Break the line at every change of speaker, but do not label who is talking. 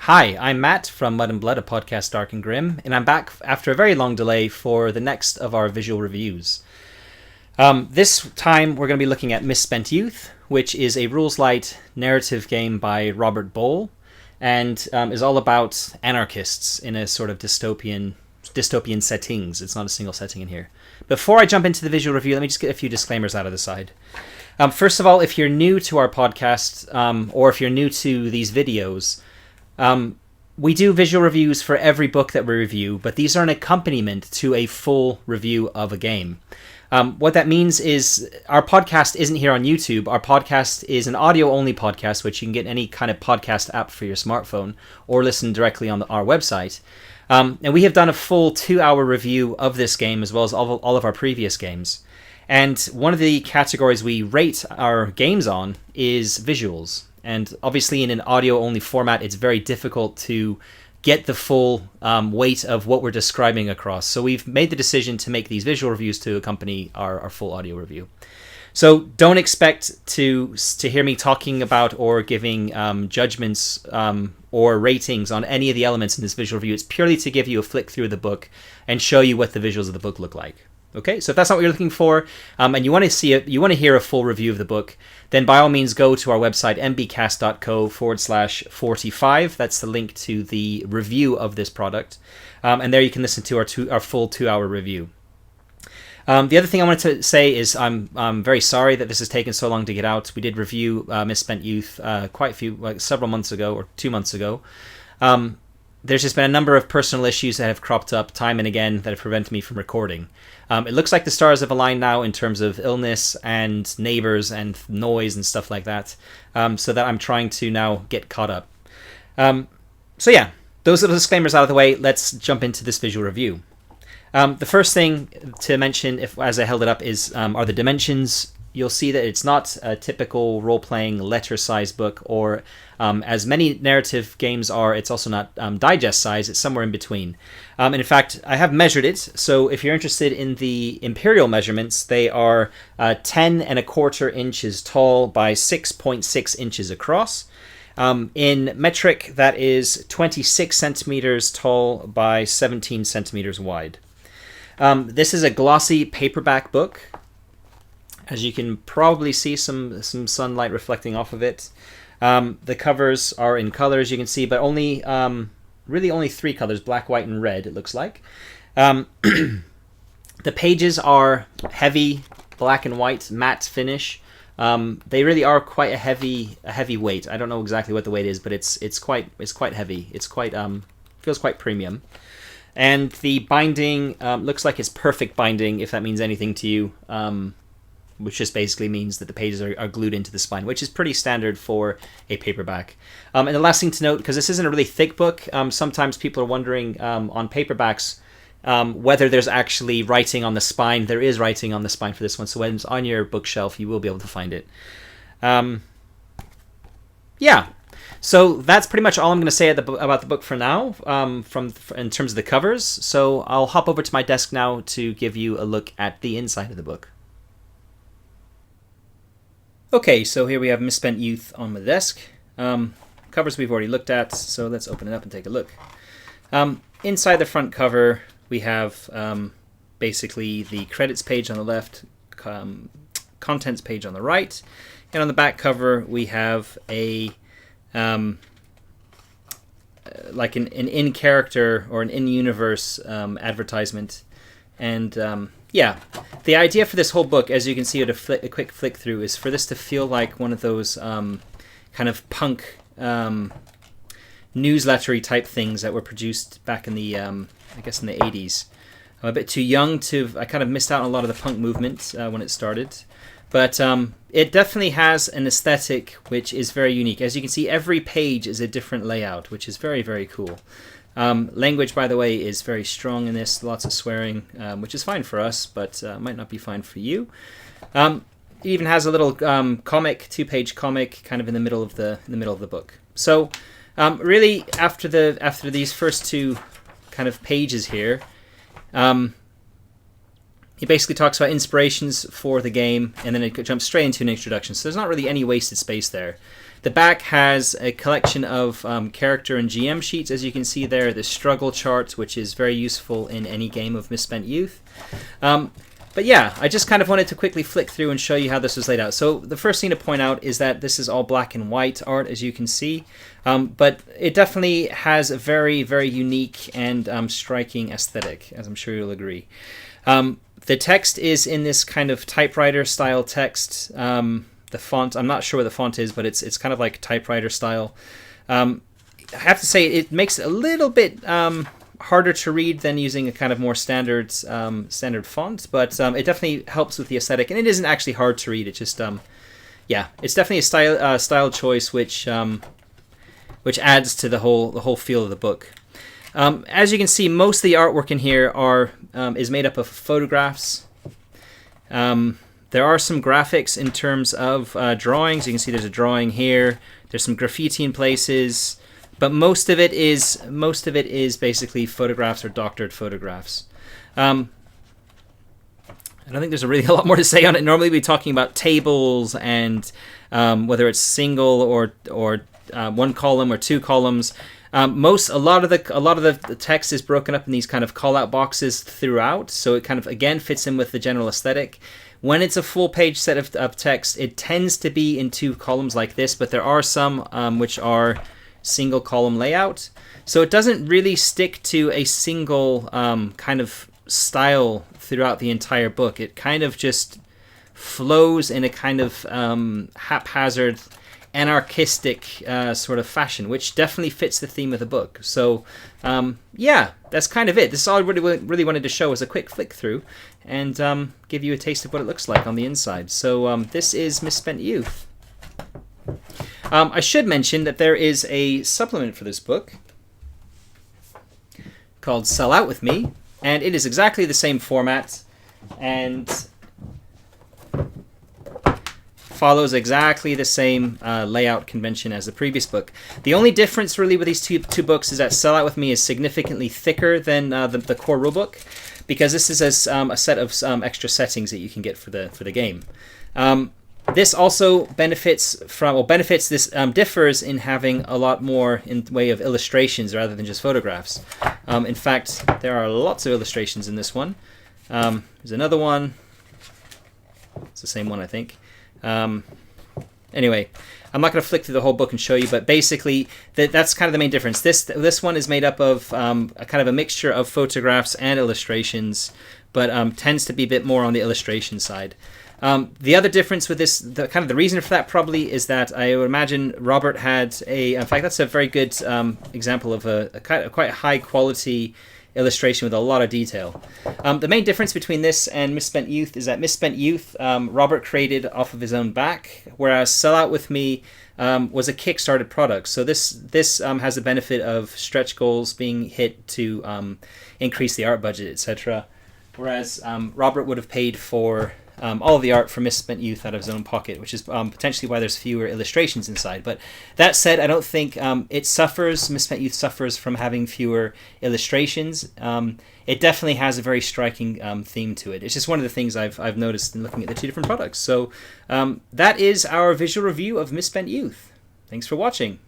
Hi, I'm Matt from Mud and Blood, a podcast dark and grim, and I'm back after a very long delay for the next of our visual reviews. This time we're going to be looking at Misspent Youth, which is a rules-light narrative game by Robert Bohl, and is all about anarchists in a sort of dystopian settings. It's not a single setting in here. Before I jump into the visual review, let me just get a few disclaimers out of the side. First of all, if you're new to our podcast, or if you're new to these videos, we do visual reviews for every book that we review, but these are an accompaniment to a full review of a game. What that means is our podcast isn't here on YouTube. Our podcast is an audio-only podcast, which you can get any kind of podcast app for your smartphone or listen directly on our website. And we have done a full 2-hour review of this game as well as all of our previous games. And one of the categories we rate our games on is visuals. And obviously in an audio-only format, it's very difficult to get the full weight of what we're describing across. So we've made the decision to make these visual reviews to accompany our full audio review. So don't expect to hear me talking about or giving judgments or ratings on any of the elements in this visual review. It's purely to give you a flick through the book and show you what the visuals of the book look like. Okay, so if that's not what you're looking for, and you want to hear a full review of the book, then by all means go to our website, mbcast.co/45. That's the link to the review of this product. And there you can listen to our full 2-hour review. The other thing I wanted to say is I'm very sorry that this has taken so long to get out. We did review Misspent Youth several months ago, or 2 months ago. There's just been a number of personal issues that have cropped up time and again that have prevented me from recording. It looks like the stars have aligned now in terms of illness and neighbors and noise and stuff like that, so that I'm trying to now get caught up. So yeah, those are the disclaimers out of the way. Let's jump into this visual review. The first thing to mention, as I held it up, are the dimensions. You'll see that it's not a typical role-playing letter-size book, or as many narrative games are, it's also not digest size. It's somewhere in between. And in fact, I have measured it. So if you're interested in the imperial measurements, they are 10.25 inches tall by 6.6 inches across. In metric, that is 26 centimeters tall by 17 centimeters wide. This is a glossy paperback book. As you can probably see some sunlight reflecting off of it. The covers are in colors, you can see, but only 3 colors, black, white, and red, it looks like. The pages are heavy, black and white, matte finish. They really are quite a heavy weight. I don't know exactly what the weight is, but it's quite heavy. It's quite feels quite premium. And the binding looks like it's perfect binding, if that means anything to you. Which just basically means that the pages are glued into the spine, which is pretty standard for a paperback. And the last thing to note, because this isn't a really thick book, sometimes people are wondering on paperbacks whether there's actually writing on the spine. There is writing on the spine for this one, so when it's on your bookshelf, you will be able to find it. Yeah, so that's pretty much all I'm going to say about the book for now, in terms of the covers. So I'll hop over to my desk now to give you a look at the inside of the book. Okay, so here we have Misspent Youth on the desk. Covers we've already looked at, so let's open it up and take a look. Inside the front cover, we have basically the credits page on the left, contents page on the right, and on the back cover we have a like an in-character or an in-universe advertisement, and yeah, the idea for this whole book, as you can see at a quick flick through, is for this to feel like one of those kind of punk newslettery type things that were produced back in the, I guess in the 80s. I'm a bit too young I kind of missed out on a lot of the punk movement when it started. But it definitely has an aesthetic which is very unique. As you can see, every page is a different layout, which is very, very cool. Language, by the way, is very strong in this. Lots of swearing, which is fine for us, but might not be fine for you. It even has a little comic, 2-page comic, kind of in the middle of the book. So, really, after He basically talks about inspirations for the game, and then it jumps straight into an introduction. So there's not really any wasted space there. The back has a collection of character and GM sheets, as you can see there. The struggle chart, which is very useful in any game of Misspent Youth. But yeah, I just kind of wanted to quickly flick through and show you how this was laid out. So the first thing to point out is that this is all black and white art, as you can see. But it definitely has a very, very unique and striking aesthetic, as I'm sure you'll agree. The text is in this kind of typewriter style text. The font, I'm not sure what the font is, but it's kind of like typewriter style. I have to say it makes it a little bit harder to read than using a kind of more standard font, but it definitely helps with the aesthetic, and it isn't actually hard to read. It's just it's definitely a style choice which adds to the whole feel of the book. As you can see, most of the artwork in here is made up of photographs. There are some graphics in terms of drawings. You can see there's a drawing here. There's some graffiti in places, but most of it is basically photographs or doctored photographs. I don't think there's really a lot more to say on it. Normally we'd be talking about tables and whether it's single or one column or two columns. A lot of the text is broken up in these kind of call-out boxes throughout, so it kind of again fits in with the general aesthetic. When it's a full-page set of text, it tends to be in two columns like this, but there are some which are single-column layout. So it doesn't really stick to a single kind of style throughout the entire book. It kind of just flows in a kind of haphazard, anarchistic sort of fashion, which definitely fits the theme of the book. So that's kind of it. This is all I really wanted to show as a quick flick through and give you a taste of what it looks like on the inside. So this is Misspent Youth. I should mention that there is a supplement for this book called Sell Out With Me, and it is exactly the same format and follows exactly the same layout convention as the previous book. The only difference really with these two books is that Sell Out With Me is significantly thicker than the core rulebook, because this is a set of extra settings that you can get for the game. This also differs in having a lot more in way of illustrations rather than just photographs. In fact, there are lots of illustrations in this one. There's another one. It's the same one, I think. Anyway, I'm not going to flick through the whole book and show you, but basically that's kind of the main difference. This one is made up of a kind of a mixture of photographs and illustrations, but tends to be a bit more on the illustration side. The other difference with this, the reason for that probably is that I would imagine Robert had in fact that's a very good example of a quite high quality illustration with a lot of detail. The main difference between this and Misspent Youth is that Misspent Youth Robert created off of his own back, whereas Sell Out With Me was a Kickstarted product. So this has the benefit of stretch goals being hit to increase the art budget, etc. Whereas Robert would have paid for all of the art for Misspent Youth out of his own pocket, which is potentially why there's fewer illustrations inside. But that said, I don't think Misspent Youth suffers from having fewer illustrations. It definitely has a very striking theme to it. It's just one of the things I've noticed in looking at the two different products. So that is our visual review of Misspent Youth. Thanks for watching.